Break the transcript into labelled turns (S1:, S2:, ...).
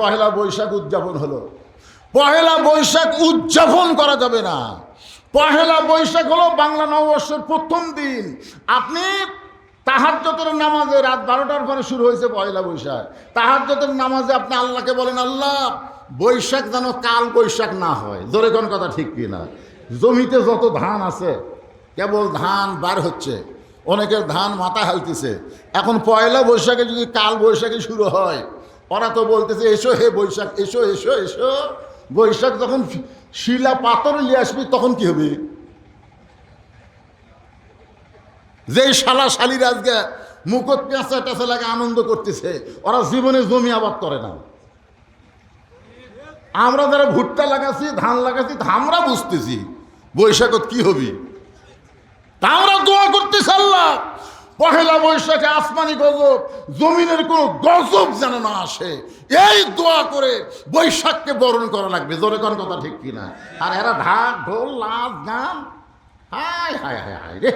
S1: পহেলা বৈশাখ উদযাপন হলো। পহেলা বৈশাখ উদযাপন করা যাবে না। পহেলা বৈশাখ হলো বাংলা নববর্ষের প্রথম দিন। আপনি তাহাজ্জুদের নামাজে রাত 12টার পরে শুরু হয়েছে পয়লা বৈশাখ। তাহাজ্জুদের নামাজে আপনি আল্লাহকে বলেন, আল্লাহ বৈশাখ যেন কাল বৈশাখ না হয়। জোরে কোন কথা ঠিক কি না? জমিতে যত ধান আছে কেবল ধান বার হচ্ছে, অনেকের ধান মাথা হালতেছে। এখন পয়লা বৈশাখে যদি কাল বৈশাখে শুরু হয়, ওরা তো বলতেছে এসো হে বৈশাখ, এসো এসো এসো। বৈশাখ যখন শিলা পাথর নিয়ে আসবি তখন কি হবে? যেই শালা শালির আজকে মুখত পেঁচা টেঁচা লাগে আনন্দ করতেছে, ওরা জীবনে জমি আবাদ করে না। আমরা যারা ভুট্টা লাগাচ্ছি, ধান লাগাচ্ছি, আমরা বুঝতেছি বৈশাখত কি হবি। তা আমরা দোয়া করতেছি, আল্লাহ পহেলা বৈশাখে আসমানি গজব, জমিনের কোনো গজব যেন না আসে, এই দোয়া করে বৈশাখকে বরণ করা লাগবে। জোরে কোন কথা ঠিক কিনা? আর এরা ঢাক ঢোল নাচ গান, হায় হায় হায় হায় রে।